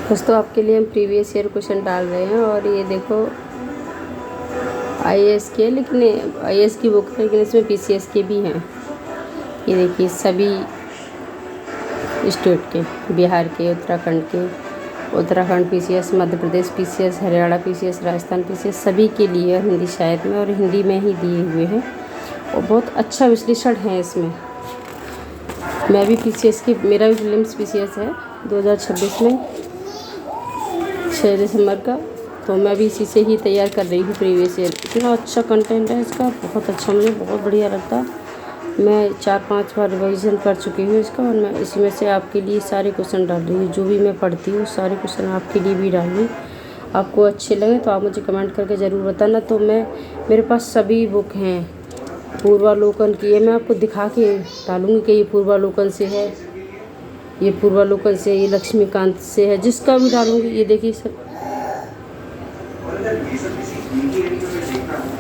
दोस्तों आपके लिए हम प्रीवियस ईयर क्वेश्चन डाल रहे हैं और ये देखो आईएएस के, लेकिन आईएएस की बुक है लेकिन इसमें पीसीएस के भी हैं। ये देखिए सभी स्टेट के, बिहार के, Uttarakhand PCS, Madhya Pradesh PCS, Haryana PCS, Rajasthan PCS, सभी के लिए हिंदी शायद में और हिंदी में ही दिए हुए हैं और बहुत अच्छा विश्लेषण है इसमें। मैं भी पीसीएस की, मेरा भी प्रीलिम्स पीसीएस है 2026 में 6 दिसंबर का, तो मैं भी इसी से ही तैयार कर रही हूँ प्रीवियस ईयर। इतना अच्छा कंटेंट है इसका, बहुत अच्छा, मुझे बहुत बढ़िया लगता। मैं 4-5 बार रिवीजन कर चुकी हूँ इसका और मैं इसी में से आपके लिए सारे क्वेश्चन डाल रही हूँ। जो भी मैं पढ़ती हूँ सारे क्वेश्चन आपके लिए भी डाल रही हूँ। आपको अच्छे लगे तो आप मुझे कमेंट करके ज़रूर बताना। तो मेरे पास सभी बुक हैं पूर्वालोकन की, ये मैं आपको दिखा के डालूँगी कि ये पूर्वालोकन से है, ये पूर्वालोकन से, ये लक्ष्मीकांत से है, जिसका भी डालूँगी। ये देखिए सर,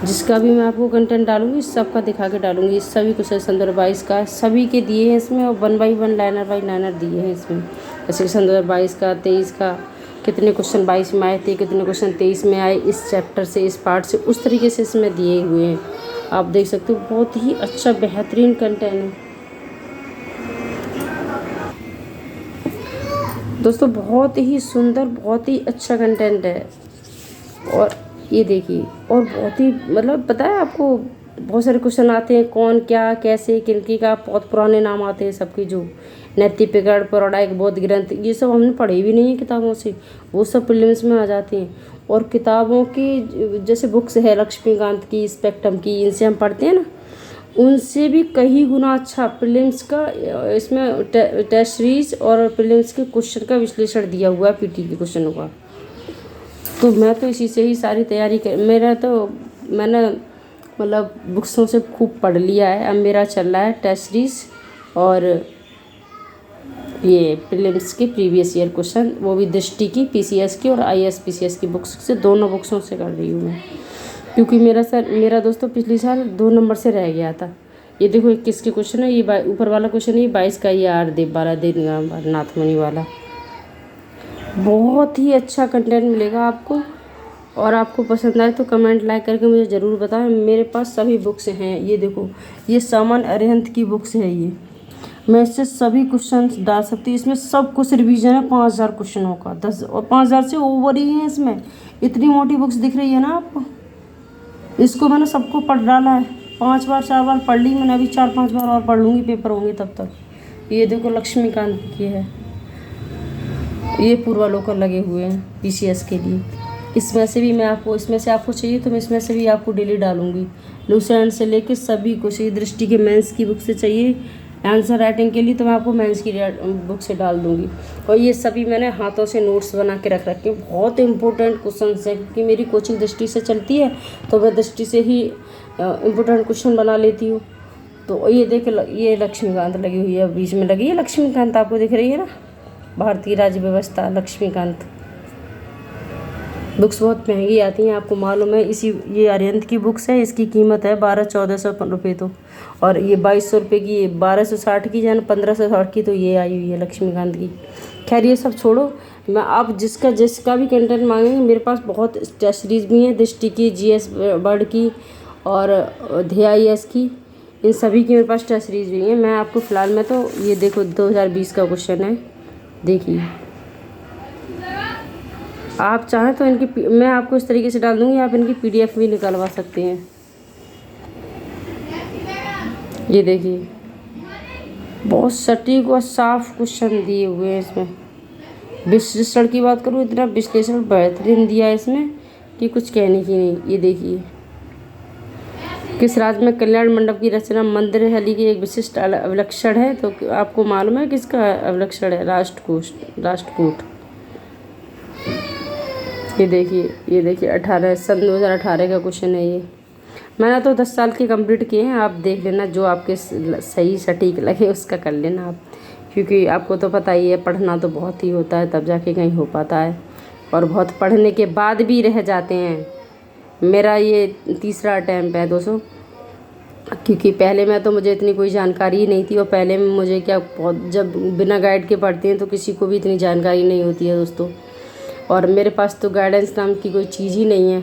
जिसका भी मैं आपको कंटेंट डालूँगी सबका दिखा के डालूँगी। सभी क्वेश्चन सन 2022 का सभी के दिए हैं इसमें और 1 बाई 1 लाइनर बाई लाइनर दिए हैं इसमें। जैसे सन 2022 का, 23 का कितने क्वेश्चन 22 में आए थे, कितने क्वेश्चन 23 में आए, इस चैप्टर से, इस पार्ट से, उस तरीके से इसमें दिए हुए हैं। आप देख सकते हो, बहुत ही अच्छा बेहतरीन कंटेंट है दोस्तों, बहुत ही सुंदर, बहुत ही अच्छा कंटेंट है। और ये देखिए, और बहुत ही मतलब पता है आपको, बहुत सारे क्वेश्चन आते हैं, कौन, क्या, कैसे, किनकी का बहुत पुराने नाम आते हैं सबके, जो नैतिकरण, पौराणिक, बौद्ध ग्रंथ, ये सब हमने पढ़े भी नहीं है किताबों से, वो सब प्रीलिम्स में आ जाते हैं। और किताबों की जैसे बुक्स है लक्ष्मीकांत की, स्पेक्ट्रम की, इनसे हम पढ़ते हैं ना, उनसे भी कई गुना अच्छा प्रीलिम्स का इसमें टेस्ट सीरीज और प्रीलिम्स के क्वेश्चन का विश्लेषण दिया हुआ है, पीटी के क्वेश्चनों का। तो मैं तो इसी से ही सारी तैयारी कर, मैंने मतलब बुक्सों से खूब पढ़ लिया है। अब मेरा चल रहा है टेस्ट सीरीज और ये प्रीलिम्स के प्रीवियस ईयर क्वेश्चन, वो भी दृष्टि की, पीसीएस की और आईएएस पीसीएस की बुक्स से, दोनों बुक्सों से कर रही हूँ मैं। क्योंकि मेरा दोस्तों पिछले साल 2 नंबर से रह गया था। ये देखो 21 के क्वेश्चन है, ये ऊपर वाला क्वेश्चन है, ये 22 का, ये आर देव बाला देव नाथ मुनि वाला। बहुत ही अच्छा कंटेंट मिलेगा आपको, और आपको पसंद आए तो कमेंट लाइक करके मुझे ज़रूर बताएं। मेरे पास सभी बुक्स हैं, ये देखो, ये सामान्य अरिहंत की बुक्स है, ये मैं इससे सभी क्वेश्चन डाल सकती हूँ। इसमें सब कुछ रिवीजन है 5000 क्वेश्चनों का, 10 और 5000 से ओवर ही है इसमें। इतनी मोटी बुक्स दिख रही है ना आपको, इसको मैंने सबको पढ़ डाला है, 5 बार 4 बार पढ़ ली मैंने, अभी 4-5 बार और पढ़ लूँगी, पेपर होंगे तब तक। ये देखो लक्ष्मीकांत की है, ये पूर्वालोकन लगे हुए हैं पीसीएस के लिए। इसमें से भी मैं आपको, इसमें से आपको चाहिए तो मैं इसमें से भी आपको डेली डालूंगी, लूसेंट से लेके सभी को चाहिए। दृष्टि के मेंस की बुक से चाहिए आंसर राइटिंग के लिए तो मैं आपको मेंस की बुक से डाल दूंगी। और ये सभी मैंने हाथों से नोट्स बना के रख रखे हैं, बहुत इंपॉर्टेंट क्वेश्चन है, क्योंकि मेरी कोचिंग दृष्टि से चलती है तो मैं दृष्टि से ही इम्पोर्टेंट क्वेश्चन बना लेती हूँ। तो ये देख, ये लक्ष्मीकांत लगी हुई है, बीच में लगी है लक्ष्मीकांत, आपको दिख रही है ना, भारतीय राज्य व्यवस्था लक्ष्मीकांत। बुक्स बहुत महंगी आती हैं, आपको मालूम है। ये अरिहंत की बुक्स है, इसकी कीमत है 1200-1400 रुपये तो, और ये 2200 रुपये की, 1260 की, जान 1560 की तो ये आई हुई है लक्ष्मीकांत की। खैर ये सब छोड़ो, मैं आप जिसका भी कंटेंट मांगेंगे, मेरे पास बहुत टेस्ट सीरीज भी हैं, दृष्टि की, जीएस वर्ड की और DIS की, इन सभी की मेरे पास टेस्ट सीरीज भी हैं। मैं आपको फ़िलहाल में तो ये देखो 2020 का क्वेश्चन है, देखिए आप चाहें तो इनकी मैं आपको इस तरीके से डाल दूँगी, आप इनकी PDF भी निकलवा सकते हैं। ये देखिए बहुत सटीक और साफ क्वेश्चन दिए हुए हैं इसमें। विश्लेषण की बात करूँ, इतना विश्लेषण बेहतरीन दिया है इसमें कि कुछ कहने की नहीं। ये देखिए, किस राज्य में कल्याण मंडप की रचना मंदिर हली की एक विशिष्ट अवलक्षण है, तो आपको मालूम है किसका अवलक्षण है? राष्ट्रकूट। ये देखिए 18 सन 2018 का क्वेश्चन है ये। मैंने तो 10 साल के कंप्लीट किए हैं, आप देख लेना, जो आपके सही सटीक लगे उसका कर लेना आप, क्योंकि आपको तो पता ही है पढ़ना तो बहुत ही होता है तब जाके कहीं हो पाता है, और बहुत पढ़ने के बाद भी रह जाते हैं। मेरा ये तीसरा अटैम्प्ट है दोस्तों, क्योंकि पहले में तो मुझे इतनी कोई जानकारी ही नहीं थी, और पहले में मुझे क्या, बहुत जब बिना गाइड के पढ़ते हैं तो किसी को भी इतनी जानकारी नहीं होती है दोस्तों। और मेरे पास तो गाइडेंस नाम की कोई चीज़ ही नहीं है।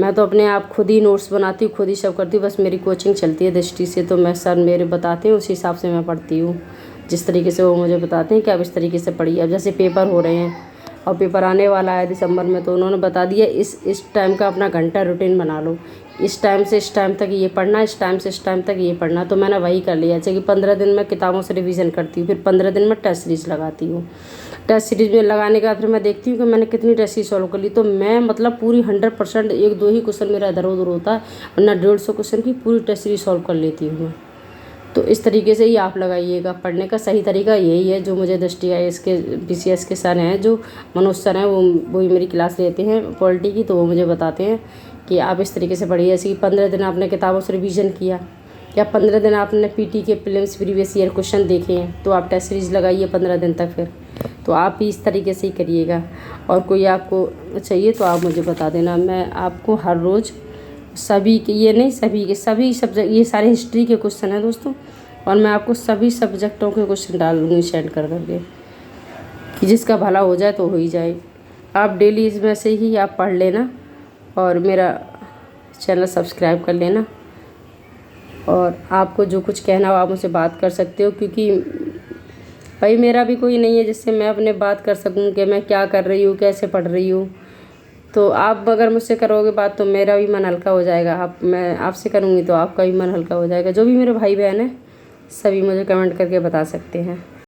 मैं तो अपने आप खुद ही नोट्स बनाती हूँ, खुद ही सब करती हूँ। बस मेरी कोचिंग चलती है दृष्टि से, तो मैं सर मेरे बताते हैं उसी हिसाब से मैं पढ़ती हूँ। जिस तरीके से वो मुझे बताते हैं कि आप इस तरीके से पढ़िए। अब जैसे पेपर हो रहे हैं और पेपर आने वाला है दिसंबर में, तो उन्होंने बता दिया इस टाइम का अपना घंटा रूटीन बना लो, इस टाइम से इस टाइम तक ये पढ़ना, इस टाइम से इस टाइम तक ये पढ़ना। तो मैंने वही कर लिया। जैसे कि 15 दिन में किताबों से रिवीजन करती हूँ, फिर 15 दिन में टेस्ट सीरीज़ लगाती हूँ। टेस्ट सीरीज़ में लगाने के बाद फिर मैं देखती हूँ कि मैंने कितनी टेस्ट सीरीज सॉल्व कर ली। तो मैं मतलब पूरी 100%, 1-2 ही क्वेश्चन मेरा इधर उधर होता है, वरना 150 क्वेश्चन की पूरी टेस्ट सीरीज सॉल्व कर लेती हूँ मैं। तो इस तरीके से ही आप लगाइएगा। पढ़ने का सही तरीका यही है, जो मुझे दृष्टि IAS के BCS के सर हैं, जो मनोज सर हैं, वो ही मेरी क्लास लेते हैं पॉलिटी की, तो वो मुझे बताते हैं कि आप इस तरीके से पढ़िए। जैसे कि 15 दिन आपने किताबों से रिवीजन किया, या 15 दिन आपने PT के प्रीलिम्स प्रीवियस ईयर क्वेश्चन देखे हैं, तो आप टेस्ट सीरीज लगाइए 15 दिन तक। फिर तो आप भी इस तरीके से ही करिएगा। और कोई आपको चाहिए तो आप मुझे बता देना, मैं आपको हर रोज़ सभी के, ये नहीं सभी के, सभी सब्जेक्ट, ये सारे हिस्ट्री के क्वेश्चन हैं दोस्तों, और मैं आपको सभी सब्जेक्टों के क्वेश्चन डाल दूँगी सेंड कर करके, कि जिसका भला हो जाए तो हो ही जाए। आप डेली इसमें से ही आप पढ़ लेना और मेरा चैनल सब्सक्राइब कर लेना। और आपको जो कुछ कहना हो आप मुझसे बात कर सकते हो, क्योंकि भाई मेरा भी कोई नहीं है जिससे मैं अपने बात कर सकूं कि मैं क्या कर रही हूँ, कैसे पढ़ रही हूँ। तो आप अगर मुझसे करोगे बात तो मेरा भी मन हल्का हो जाएगा। मैं आपसे करूँगी तो आपका भी मन हल्का हो जाएगा। जो भी मेरे भाई बहन हैं सभी मुझे कमेंट करके बता सकते हैं।